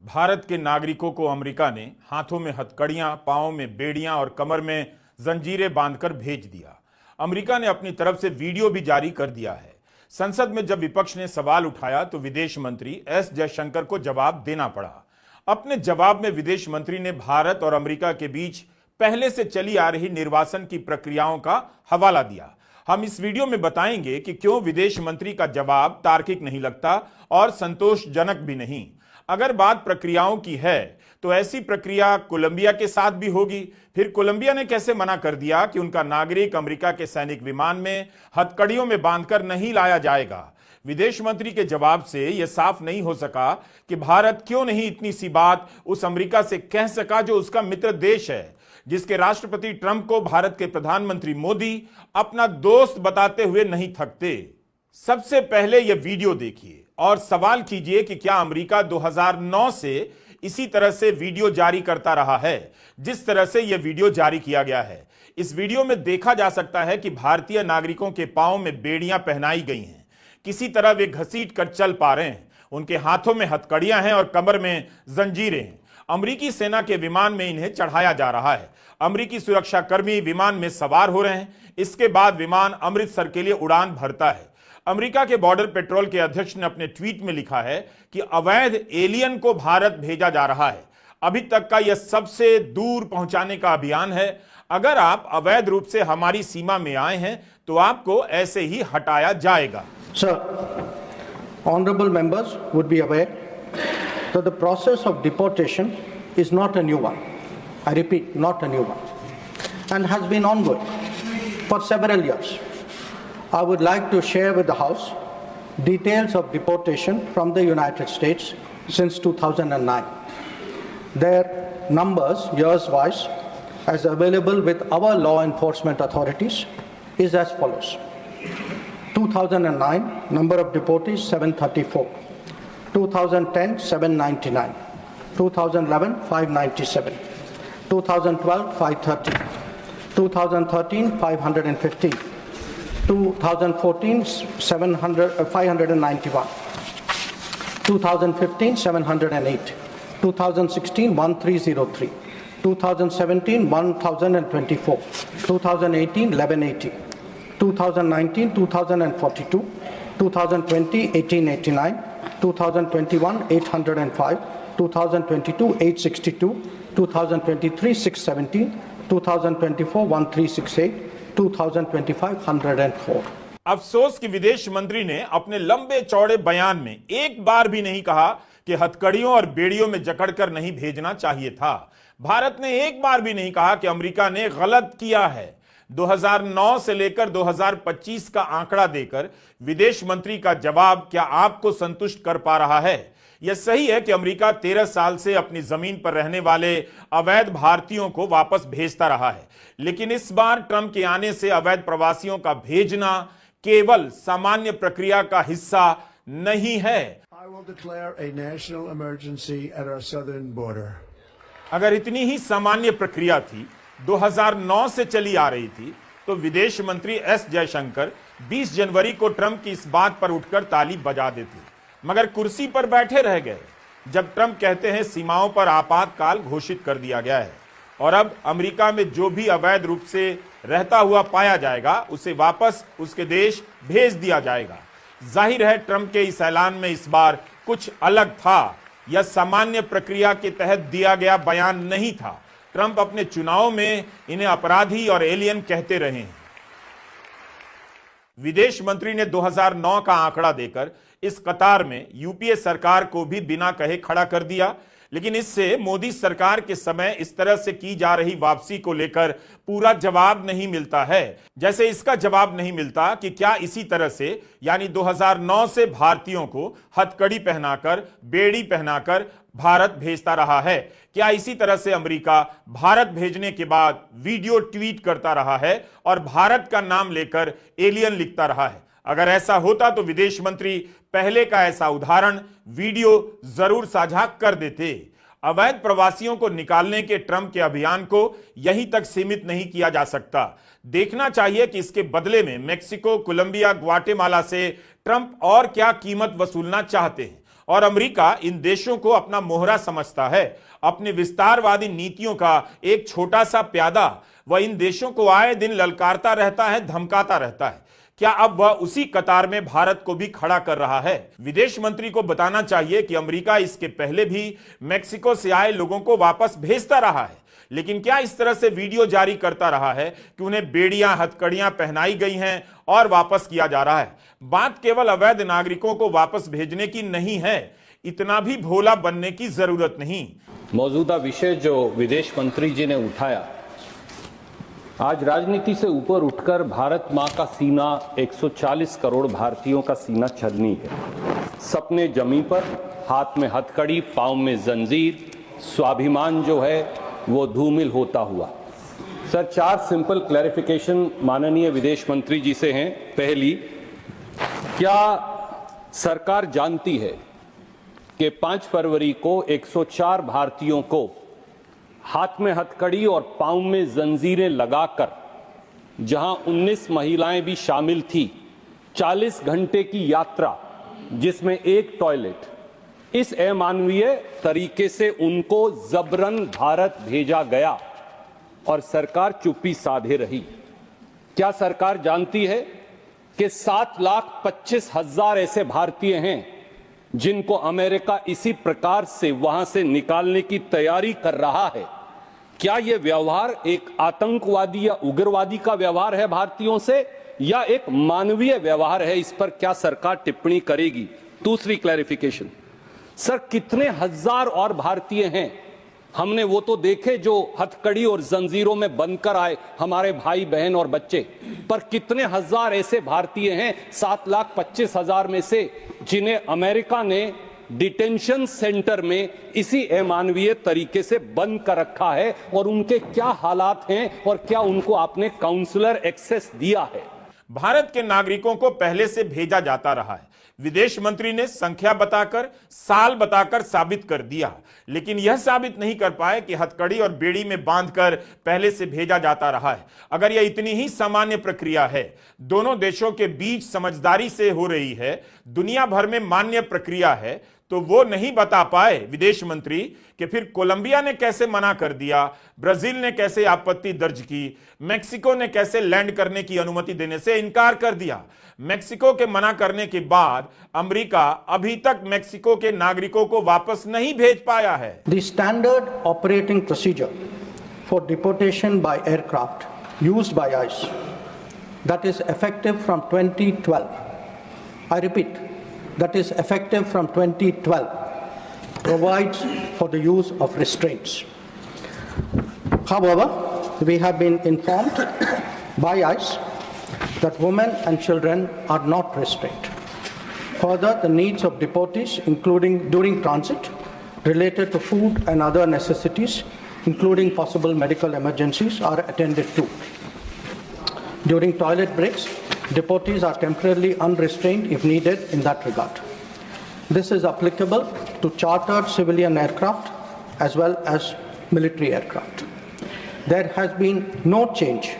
भारत के नागरिकों को अमेरिका ने हाथों में हथकड़ियां, पांवों में बेड़ियां और कमर में जंजीरें बांधकर भेज दिया। अमेरिका ने अपनी तरफ से वीडियो भी जारी कर दिया है। संसद में जब विपक्ष ने सवाल उठाया तो विदेश मंत्री एस जयशंकर को जवाब देना पड़ा। अपने जवाब में विदेश मंत्री ने भारत और अमेरिका के बीच पहले से चली आ रही निर्वासन की प्रक्रियाओं का हवाला दिया। हम इस वीडियो में बताएंगे कि क्यों विदेश मंत्री का जवाब तार्किक नहीं लगता और संतोषजनक भी नहीं। अगर बात प्रक्रियाओं की है तो ऐसी प्रक्रिया कोलंबिया के साथ भी होगी। फिर कोलंबिया ने कैसे मना कर दिया कि उनका नागरिक अमेरिका के सैनिक विमान में हथकड़ियों में बांधकर नहीं लाया जाएगा। विदेश मंत्री के जवाब से यह साफ नहीं हो सका कि भारत क्यों नहीं इतनी सी बात उस अमेरिका से कह सका जो उसका मित्र देश है, जिसके राष्ट्रपति ट्रंप को भारत के प्रधानमंत्री मोदी अपना दोस्त बताते हुए नहीं थकते। सबसे पहले यह वीडियो देखिए और सवाल कीजिए कि क्या अमेरिका 2009 से इसी तरह से वीडियो जारी करता रहा है जिस तरह से यह वीडियो जारी किया गया है। इस वीडियो में देखा जा सकता है कि भारतीय नागरिकों के पांव में बेड़ियां पहनाई गई हैं, किसी तरह वे घसीट कर चल पा रहे हैं। उनके हाथों में हथकड़ियां हैं और कमर में जंजीरें हैं। अमेरिकी सेना के विमान में इन्हें चढ़ाया जा रहा है। अमेरिकी सुरक्षाकर्मी विमान में सवार हो रहे हैं। इसके बाद विमान अमृतसर के लिए उड़ान भरता है। अमेरिका के बॉर्डर पेट्रोल के अध्यक्ष ने अपने ट्वीट में लिखा है कि अवैध एलियन को भारत भेजा जा रहा है। अभी तक का यह सबसे दूर पहुंचाने का अभियान है। अगर आप अवैध रूप से हमारी सीमा में आए हैं तो आपको ऐसे ही हटाया जाएगा। Sir, honorable members would be aware that the process of deportation is not a new one. I repeat, not a new one, and has been ongoing for several years. I would like to share with the House details of deportation from the United States since 2009. Their numbers, years-wise, as available with our law enforcement authorities, is as follows. 2009, number of deportees 734. 2010, 799. 2011, 597. 2012, 530. 2013, 515. 2014, 591. 2015, 708. 2016, 1303. 2017, 1024. 2018, 1180. 2019, 2042. 2020, 1889. 2021, 805. 2022, 862. 2023, 617. 2024, 1368. 2025, 104. अफसोस कि विदेश मंत्री ने अपने लंबे चौड़े बयान में एक बार भी नहीं कहा कि हथकड़ियों और बेड़ियों में जकड़कर नहीं भेजना चाहिए था। भारत ने एक बार भी नहीं कहा कि अमेरिका ने गलत किया है। 2009 से लेकर 2025 का आंकड़ा देकर विदेश मंत्री का जवाब क्या आपको संतुष्ट कर पा रहा है? यह सही है कि अमेरिका 13 साल से अपनी जमीन पर रहने वाले अवैध भारतीयों को वापस भेजता रहा है, लेकिन इस बार ट्रंप के आने से अवैध प्रवासियों का भेजना केवल सामान्य प्रक्रिया का हिस्सा नहीं है। I will declare a national emergency at our southern border. अगर इतनी ही सामान्य प्रक्रिया थी, 2009 से चली आ रही थी, तो विदेश मंत्री एस जयशंकर 20 जनवरी को ट्रंप की इस बात पर उठकर ताली बजा देते, मगर कुर्सी पर बैठे रह गए जब ट्रंप कहते हैं सीमाओं पर आपातकाल घोषित कर दिया गया है और अब अमेरिका में जो भी अवैध रूप से रहता हुआ पाया जाएगा उसे वापस उसके देश भेज दिया जाएगा। जाहिर है ट्रंप के इस ऐलान में इस बार कुछ अलग था। यह सामान्य प्रक्रिया के तहत दिया गया बयान नहीं था। ट्रंप अपने चुनाव में इन्हें अपराधी और एलियन कहते रहे हैं। विदेश मंत्री ने 2009 का आंकड़ा देकर इस कतार में यूपीए सरकार को भी बिना कहे खड़ा कर दिया, लेकिन इससे मोदी सरकार के समय इस तरह से की जा रही वापसी को लेकर पूरा जवाब नहीं मिलता है। जैसे इसका जवाब नहीं मिलता कि क्या इसी तरह से यानी 2009 से भारतीयों को हथकड़ी पहनाकर, बेड़ी पहनाकर भारत भेजता रहा है। क्या इसी तरह से अमेरिका भारत भेजने के बाद वीडियो ट्वीट करता रहा है और भारत का नाम लेकर एलियन लिखता रहा है? अगर ऐसा होता तो विदेश मंत्री पहले का ऐसा उदाहरण वीडियो जरूर साझा कर देते। अवैध प्रवासियों को निकालने के ट्रंप के अभियान को यहीं तक सीमित नहीं किया जा सकता। देखना चाहिए कि इसके बदले में मेक्सिको, कोलंबिया, ग्वाटेमाला से ट्रंप और क्या कीमत वसूलना चाहते हैं और अमेरिका इन देशों को अपना मोहरा समझता है, अपनी विस्तारवादी नीतियों का एक छोटा सा प्यादा। वह इन देशों को आए दिन ललकारता रहता है, धमकाता रहता है। क्या अब वह उसी कतार में भारत को भी खड़ा कर रहा है? विदेश मंत्री को बताना चाहिए कि अमेरिका इसके पहले भी मेक्सिको से आए लोगों को वापस भेजता रहा है, लेकिन क्या इस तरह से वीडियो जारी करता रहा है कि उन्हें बेड़ियां हथकड़ियां पहनाई गई हैं और वापस किया जा रहा है। बात केवल अवैध नागरिकों को वापस भेजने की नहीं है, इतना भी भोला बनने की जरूरत नहीं। मौजूदा विषय जो विदेश मंत्री जी ने उठाया, आज राजनीति से ऊपर उठकर भारत मां का सीना 140 करोड़ भारतीयों का सीना छलनी है। सपने जमी पर, हाथ में हथकड़ी, पांव में जंजीर, स्वाभिमान जो है वो धूमिल होता हुआ। सर, 4 सिंपल क्लैरिफिकेशन माननीय विदेश मंत्री जी से हैं। पहली, क्या सरकार जानती है कि 5 फरवरी को 104 भारतीयों को हाथ में हथकड़ी और पांव में जंजीरें लगाकर, जहां 19 महिलाएं भी शामिल थी, 40 घंटे की यात्रा जिसमें एक टॉयलेट, इस अमानवीय तरीके से उनको जबरन भारत भेजा गया और सरकार चुप्पी साधे रही? क्या सरकार जानती है कि 7,25,000 ऐसे भारतीय हैं जिनको अमेरिका इसी प्रकार से वहां से निकालने की तैयारी कर रहा है? क्या यह व्यवहार एक आतंकवादी या उग्रवादी का व्यवहार है भारतीयों से, या एक मानवीय व्यवहार है? इस पर क्या सरकार टिप्पणी करेगी? दूसरी क्लैरिफिकेशन, सर, कितने हजार और भारतीय हैं? हमने वो तो देखे जो हथकड़ी और जंजीरों में बंधकर आए, हमारे भाई बहन और बच्चे, पर कितने हजार ऐसे भारतीय हैं 7,25,000 में से जिन्हें अमेरिका ने डिटेंशन सेंटर में इसी अमानवीय तरीके से बंद कर रखा है, और उनके क्या हालात हैं और क्या उनको आपने काउंसलर एक्सेस दिया है? भारत के नागरिकों को पहले से भेजा जाता रहा है। विदेश मंत्री ने संख्या बताकर, साल बताकर साबित कर दिया, लेकिन यह साबित नहीं कर पाए कि हथकड़ी और बेड़ी में बांधकर पहले से भेजा जाता रहा है। अगर यह इतनी ही सामान्य प्रक्रिया है, दोनों देशों के बीच समझदारी से हो रही है, दुनिया भर में मान्य प्रक्रिया है, तो वो नहीं बता पाए विदेश मंत्री कि फिर कोलंबिया ने कैसे मना कर दिया, ब्राजील ने कैसे आपत्ति दर्ज की, मेक्सिको ने कैसे लैंड करने की अनुमति देने से इनकार कर दिया। मेक्सिको के मना करने के बाद अमेरिका अभी तक मेक्सिको के नागरिकों को वापस नहीं भेज पाया है। The standard operating procedure for deportation by aircraft used by ICE, that is effective from 2012. I repeat, that is effective from 2012, provides for the use of restraints. However, we have been informed by ICE that women and children are not restrained. Further, the needs of deportees, including during transit, related to food and other necessities, including possible medical emergencies, are attended to. During toilet breaks, deportees are temporarily unrestrained if needed in that regard. This is applicable to chartered civilian aircraft as well as military aircraft. There has been no change,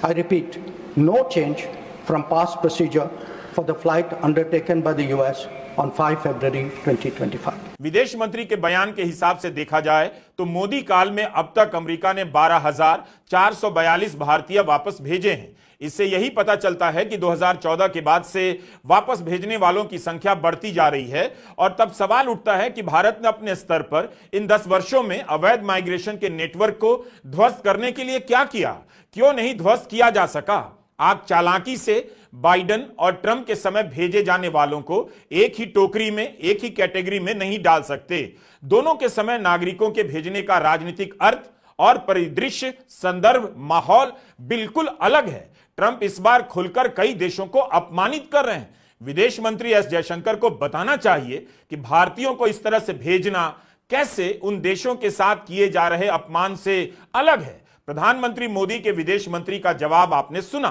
I repeat, no change from past procedure for the flight undertaken by the US on 5 February 2025. विदेश मंत्री के बयान के हिसाब से देखा जाए तो मोदी काल में अब तक अमेरिका ने 12,442 भारतीय वापस भेजे हैं। इससे यही पता चलता है कि 2014 के बाद से वापस भेजने वालों की संख्या बढ़ती जा रही है, और तब सवाल उठता है कि भारत ने अपने स्तर पर इन 10 वर्षों में अवैध माइग्रेशन के नेटवर्क को ध्वस्त करने के लिए क्या किया? क्यों नहीं ध्वस्त किया जा सका? आप चालाकी से बाइडेन और ट्रंप के समय भेजे जाने वालों को एक ही टोकरी में, एक ही कैटेगरी में नहीं डाल सकते। दोनों के समय नागरिकों के भेजने का राजनीतिक अर्थ और परिदृश्य, संदर्भ, माहौल बिल्कुल अलग है। ट्रंप इस बार खुलकर कई देशों को अपमानित कर रहे हैं। विदेश मंत्री एस जयशंकर को बताना चाहिए कि भारतीयों को इस तरह से भेजना कैसे उन देशों के साथ किए जा रहे अपमान से अलग है। प्रधानमंत्री मोदी के विदेश मंत्री का जवाब आपने सुना।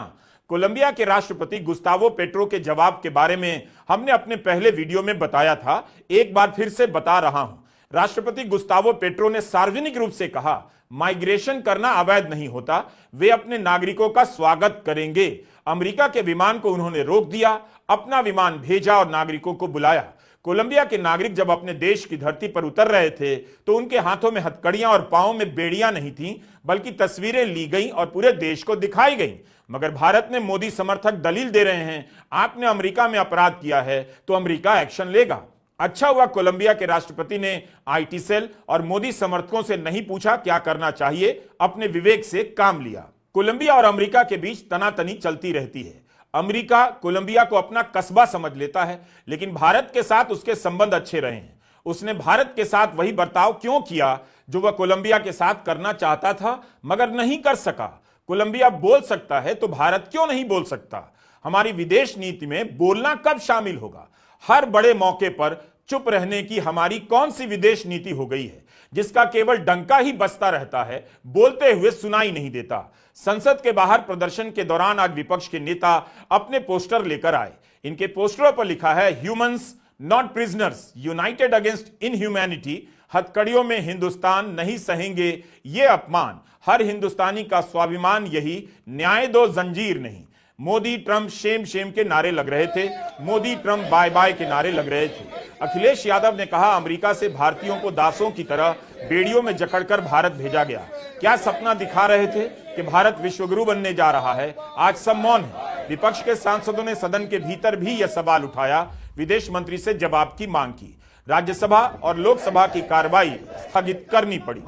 कोलंबिया के राष्ट्रपति गुस्तावो पेट्रो के जवाब के बारे में हमने अपने पहले वीडियो में बताया था, एक बार फिर से बता रहा हूं। राष्ट्रपति गुस्तावो पेट्रो ने सार्वजनिक रूप से कहा, माइग्रेशन करना अवैध नहीं होता, वे अपने नागरिकों का स्वागत करेंगे। अमेरिका के विमान को उन्होंने रोक दिया, अपना विमान भेजा और नागरिकों को बुलाया। कोलंबिया के नागरिक जब अपने देश की धरती पर उतर रहे थे तो उनके हाथों में हथकड़ियां और पांवों में बेड़ियां नहीं थीं, बल्कि तस्वीरें ली गईं और पूरे देश को दिखाई गईं। मगर भारत ने मोदी समर्थक दलील दे रहे हैं, आपने अमेरिका में अपराध किया है तो अमेरिका एक्शन लेगा। अच्छा हुआ कोलंबिया के राष्ट्रपति ने आईटी सेल और मोदी समर्थकों से नहीं पूछा क्या करना चाहिए, अपने विवेक से काम लिया। कोलंबिया और अमेरिका के बीच तनातनी चलती रहती है। अमेरिका कोलंबिया को अपना कस्बा समझ लेता है, लेकिन भारत के साथ उसके संबंध अच्छे रहे हैं। उसने भारत के साथ वही बर्ताव क्यों किया जो वह कोलंबिया के साथ करना चाहता था मगर नहीं कर सका। कोलंबिया बोल सकता है तो भारत क्यों नहीं बोल सकता। हमारी विदेश नीति में बोलना कब शामिल होगा? हर बड़े मौके पर चुप रहने की हमारी कौन सी विदेश नीति हो गई है जिसका केवल डंका ही बजता रहता है, बोलते हुए सुनाई नहीं देता। संसद के बाहर प्रदर्शन के दौरान आज विपक्ष के नेता अपने पोस्टर लेकर आए। इनके पोस्टरों पर लिखा है humans not prisoners, united against inhumanity. हथकड़ियों में हिंदुस्तान नहीं सहेंगे ये अपमान, हर हिंदुस्तानी का स्वाभिमान यही, न्याय दो जंजीर नहीं। मोदी ट्रंप शेम शेम के नारे लग रहे थे, मोदी ट्रंप बाय बाय के नारे लग रहे थे। अखिलेश यादव ने कहा अमेरिका से भारतीयों को दासों की तरह बेड़ियों में जकड़कर भारत भेजा गया। क्या सपना दिखा रहे थे कि भारत विश्वगुरु बनने जा रहा है? आज सब मौन है। विपक्ष के सांसदों ने सदन के भीतर भी यह सवाल उठाया, विदेश मंत्री से जवाब की मांग की। राज्यसभा और लोकसभा की कार्रवाई स्थगित करनी पड़ी।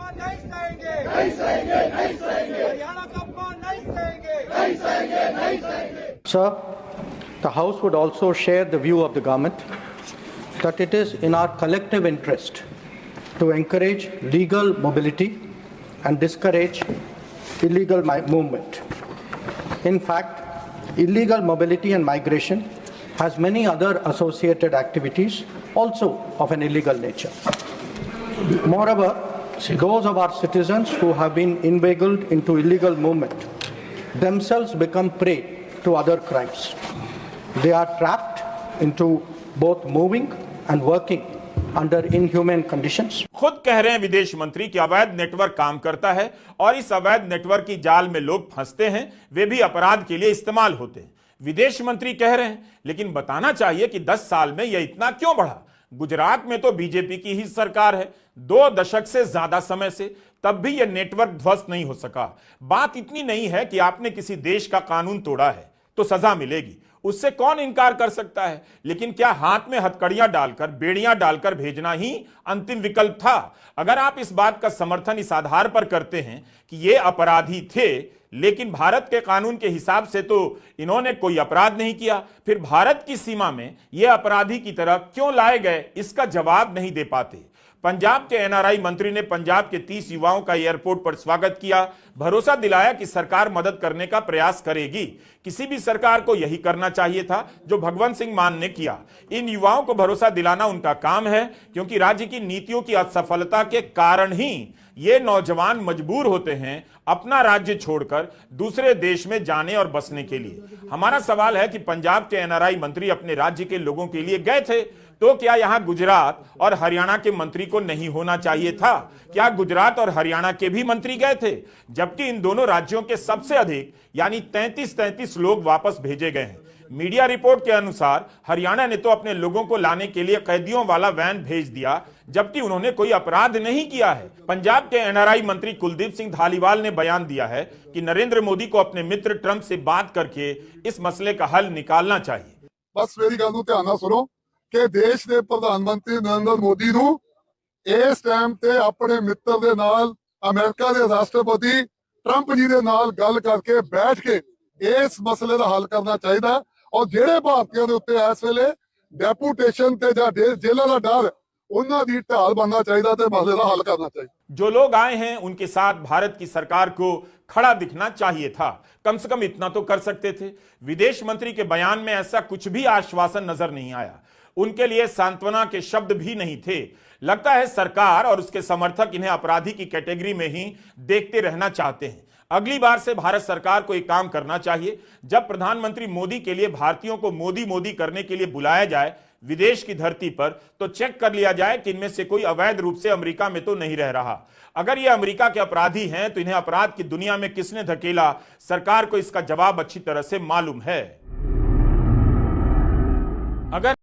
Sir, the House would also share the view of the government that it is in our collective interest to encourage legal mobility and discourage illegal movement. In fact, illegal mobility and migration has many other associated activities also of an illegal nature. Moreover, those of our citizens who have been inveigled into illegal movement themselves become prey to other crimes. They are trapped into both moving and working under inhumane conditions. खुद कह रहे हैं विदेश मंत्री कि अवैध network काम करता है और इस अवैध नेटवर्क की जाल में लोग फंसते हैं, वे भी अपराध के लिए इस्तेमाल होते हैं। विदेश मंत्री कह रहे हैं, लेकिन बताना चाहिए कि 10 साल में यह इतना क्यों बढ़ा। गुजरात में तो बीजेपी की ही सरकार है 2 दशक से ज्यादा समय से, तब भी यह नेटवर्क ध्वस्त नहीं हो सका। बात इतनी नहीं है कि आपने किसी देश का कानून तोड़ा है तो सजा मिलेगी, उससे कौन इनकार कर सकता है। लेकिन क्या हाथ में हथकड़ियां डालकर, बेड़ियां डालकर भेजना ही अंतिम विकल्प था? अगर आप इस बात का समर्थन इस आधार पर करते हैं कि ये अपराधी थे, लेकिन भारत के कानून के हिसाब से तो इन्होंने कोई अपराध नहीं किया, फिर भारत की सीमा में ये अपराधी की तरह क्यों लाए गए, इसका जवाब नहीं दे पाते। पंजाब के एनआरआई मंत्री ने पंजाब के 30 युवाओं का एयरपोर्ट पर स्वागत किया, भरोसा दिलाया कि सरकार मदद करने का प्रयास करेगी। किसी भी सरकार को यही करना चाहिए था जो भगवंत सिंह मान ने किया। इन युवाओं को भरोसा दिलाना उनका काम है, क्योंकि राज्य की नीतियों की असफलता के कारण ही ये नौजवान मजबूर होते हैं अपना राज्य छोड़कर दूसरे देश में जाने और बसने के लिए। हमारा सवाल है कि पंजाब के एनआरआई मंत्री अपने राज्य के लोगों के लिए गए थे, तो क्या यहां गुजरात और हरियाणा के मंत्री को नहीं होना चाहिए था? क्या गुजरात और हरियाणा के भी मंत्री गए थे? जबकि इन दोनों राज्यों के सबसे अधिक यानी 33 लोग वापस भेजे गए हैं। मीडिया रिपोर्ट के अनुसार हरियाणा ने तो अपने लोगों को लाने के लिए कैदियों वाला वैन भेज दिया, जबकि उन्होंने कोई अपराध नहीं किया है। पंजाब के एनआरआई मंत्री कुलदीप सिंह धालीवाल ने बयान दिया है कि नरेंद्र मोदी को अपने मित्र ट्रंप से बात करके इस मसले का हल निकालना चाहिए। बस मेरी गल नूं ध्यान नाल सुनो कि देश के प्रधानमंत्री नरेंद्र मोदी नूं इस टाइम ते अपने मित्र दे नाल अमेरिका के राष्ट्रपति ट्रंप जी दे नाल गल करके बैठ के इस मसले का हल करना चाहिए। और ਜਿਹੜੇ ਭਾਰਤੀਆਂ ਦੇ ਉੱਤੇ ਇਸ ਵੇਲੇ ਡੈਪੂਟੇਸ਼ਨ ਤੇ ਜਾਂ ਜੇਲ੍ਹਾਂ ਦਾ ਡਰ, ਉਹਨਾਂ ਦੀ ਢਾਲ बनना चाहिए ਤੇ मसले का हल करना चाहिए। जो लोग आए हैं उनके साथ भारत की सरकार को खड़ा दिखना चाहिए था, कम से कम इतना तो कर सकते थे। विदेश मंत्री के बयान में ऐसा कुछ भी आश्वासन नजर नहीं आया, उनके लिए सांत्वना के शब्द भी नहीं थे। लगता है सरकार और उसके समर्थक इन्हें अपराधी की कैटेगरी में ही देखते रहना चाहते हैं। अगली बार से भारत सरकार को एक काम करना चाहिए, जब प्रधानमंत्री मोदी के लिए भारतीयों को मोदी मोदी करने के लिए बुलाया जाए विदेश की धरती पर, तो चेक कर लिया जाए कि इनमें से कोई अवैध रूप से अमेरिका में तो नहीं रह रहा। अगर ये अमेरिका के अपराधी हैं तो इन्हें अपराध की दुनिया में किसने धकेला, सरकार को इसका जवाब अच्छी तरह से मालूम है। अगर